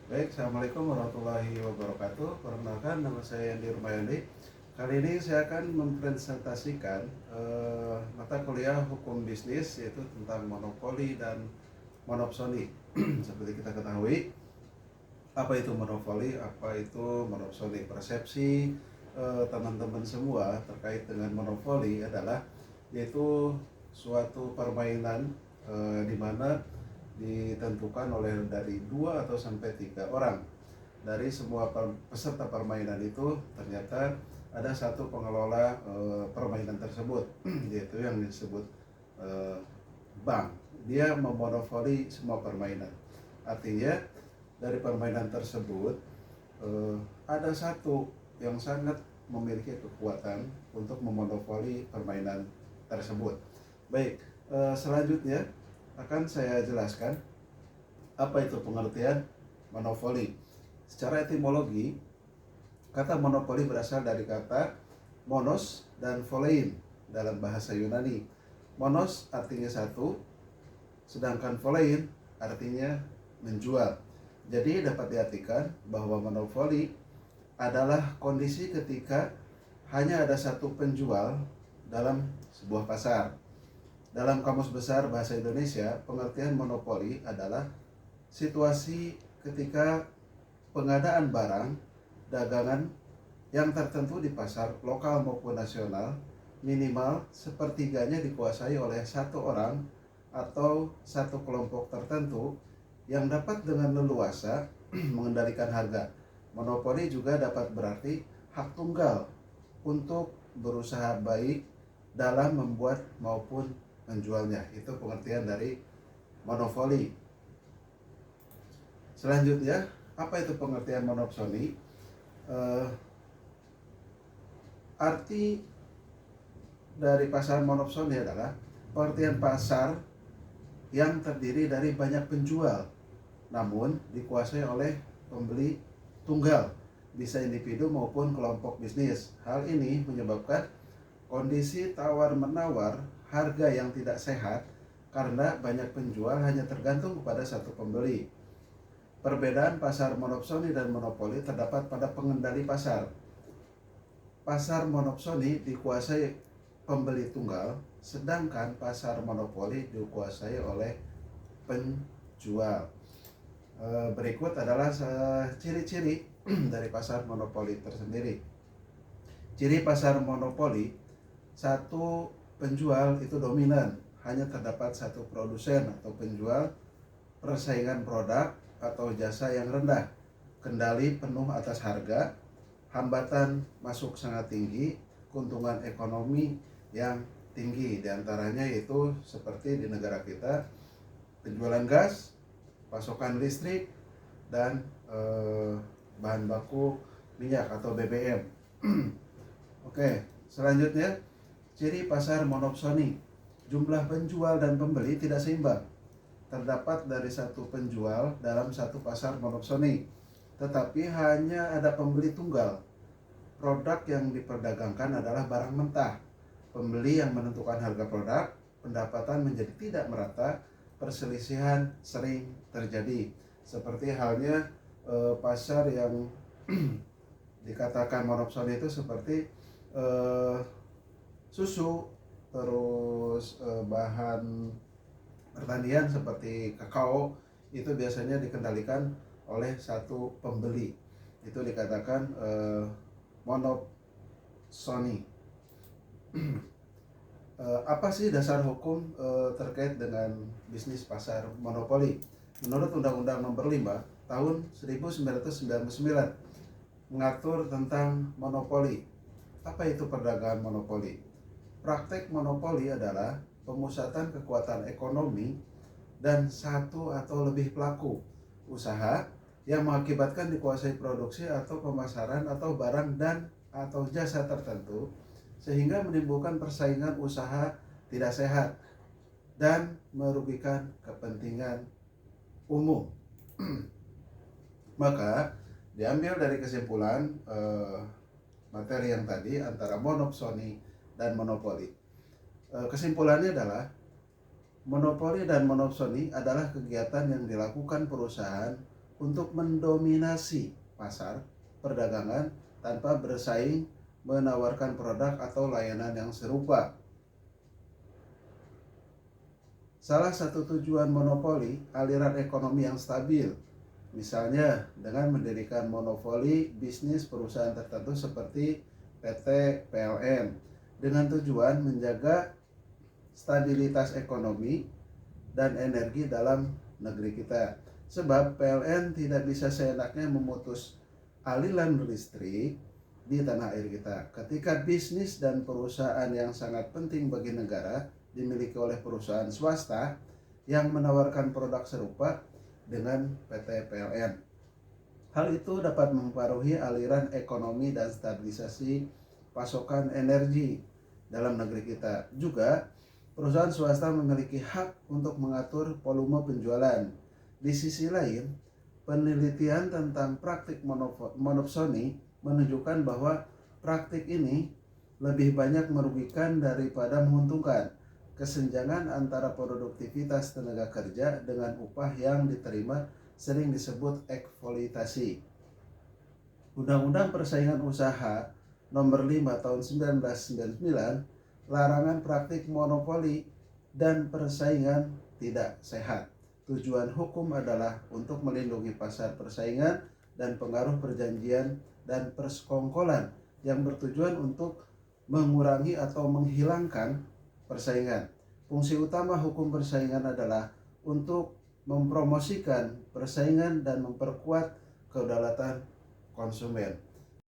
Baik, Assalamualaikum warahmatullahi wabarakatuh. Perkenalkan, nama saya Yandi Rumayandi. Kali ini saya akan mempresentasikan mata kuliah hukum bisnis, yaitu tentang monopoli dan monopsoni. Seperti kita ketahui, apa itu monopoli, apa itu monopsoni. Persepsi teman-teman semua terkait dengan monopoli adalah yaitu suatu permainan di mana ditentukan oleh dari 2 atau sampai 3 orang. Dari semua peserta permainan itu ternyata ada satu pengelola permainan tersebut, yaitu yang disebut eh, bank. Dia memonopoli semua permainan. Artinya dari permainan tersebut ada satu yang sangat memiliki kekuatan untuk memonopoli permainan tersebut. Baik, selanjutnya akan saya jelaskan apa itu pengertian monopoli. Secara etimologi, kata monopoli berasal dari kata monos dan volein dalam bahasa Yunani. Monos artinya satu, sedangkan volein artinya menjual. Jadi dapat diartikan bahwa monopoli adalah kondisi ketika hanya ada satu penjual dalam sebuah pasar. Dalam Kamus Besar Bahasa Indonesia, pengertian monopoli adalah situasi ketika pengadaan barang dagangan yang tertentu di pasar lokal maupun nasional minimal sepertiganya dikuasai oleh satu orang atau satu kelompok tertentu yang dapat dengan leluasa mengendalikan harga. Monopoli juga dapat berarti hak tunggal untuk berusaha baik dalam membuat maupun menjualnya. Itu pengertian dari monopoli. Selanjutnya, apa itu pengertian monopsoni? Arti dari pasar monopsoni adalah pengertian pasar yang terdiri dari banyak penjual, namun dikuasai oleh pembeli tunggal, bisa individu maupun kelompok bisnis. Hal ini menyebabkan kondisi tawar-menawar harga yang tidak sehat karena banyak penjual hanya tergantung kepada satu pembeli. Perbedaan pasar monopsoni dan monopoli terdapat pada pengendali pasar. Pasar monopsoni dikuasai pembeli tunggal, sedangkan pasar monopoli dikuasai oleh penjual. Berikut adalah ciri-ciri dari pasar monopoli tersendiri. Ciri pasar monopoli: satu, penjual itu dominan, hanya terdapat satu produsen atau penjual, persaingan produk atau jasa yang rendah, kendali penuh atas harga, hambatan masuk sangat tinggi, keuntungan ekonomi yang tinggi. Di antaranya yaitu seperti di negara kita, penjualan gas, pasokan listrik, dan bahan baku minyak atau BBM. Oke, selanjutnya ciri pasar monopsoni: jumlah penjual dan pembeli tidak seimbang. Terdapat dari satu penjual dalam satu pasar monopsoni, tetapi hanya ada pembeli tunggal. Produk yang diperdagangkan adalah barang mentah. Pembeli yang menentukan harga produk, pendapatan menjadi tidak merata, perselisihan sering terjadi. Seperti halnya pasar yang dikatakan monopsoni itu seperti susu, terus bahan pertanian seperti kakao, itu biasanya dikendalikan oleh satu pembeli. Itu dikatakan monopsoni. Apa sih dasar hukum terkait dengan bisnis pasar monopoli? Menurut Undang-Undang Nomor 5 Tahun 1999 mengatur tentang monopoli. Apa itu perdagangan monopoli? Praktek monopoli adalah pemusatan kekuatan ekonomi dan satu atau lebih pelaku usaha yang mengakibatkan dikuasai produksi atau pemasaran atau barang dan atau jasa tertentu, sehingga menimbulkan persaingan usaha tidak sehat dan merugikan kepentingan umum. Maka diambil dari kesimpulan materi yang tadi antara monopsoni dan monopoli. Kesimpulannya adalah monopoli dan monopsoni adalah kegiatan yang dilakukan perusahaan untuk mendominasi pasar perdagangan tanpa bersaing menawarkan produk atau layanan yang serupa. Salah satu tujuan monopoli aliran ekonomi yang stabil, misalnya dengan mendirikan monopoli bisnis perusahaan tertentu seperti PT PLN dengan tujuan menjaga stabilitas ekonomi dan energi dalam negeri kita. Sebab PLN tidak bisa seenaknya memutus aliran listrik di tanah air kita. Ketika bisnis dan perusahaan yang sangat penting bagi negara dimiliki oleh perusahaan swasta yang menawarkan produk serupa dengan PT PLN. Hal itu dapat mempengaruhi aliran ekonomi dan stabilisasi pasokan energi dalam negeri kita. Juga, perusahaan swasta memiliki hak untuk mengatur volume penjualan. Di sisi lain, penelitian tentang praktik monopsoni menunjukkan bahwa praktik ini lebih banyak merugikan daripada menguntungkan. Kesenjangan antara produktivitas tenaga kerja dengan upah yang diterima sering disebut eksploitasi. Undang-Undang Persaingan Usaha Nomor 5 Tahun 1999 larangan praktik monopoli dan persaingan tidak sehat. Tujuan hukum adalah untuk melindungi pasar persaingan dan pengaruh perjanjian dan persekongkolan yang bertujuan untuk mengurangi atau menghilangkan persaingan. Fungsi utama hukum persaingan adalah untuk mempromosikan persaingan dan memperkuat kedaulatan konsumen.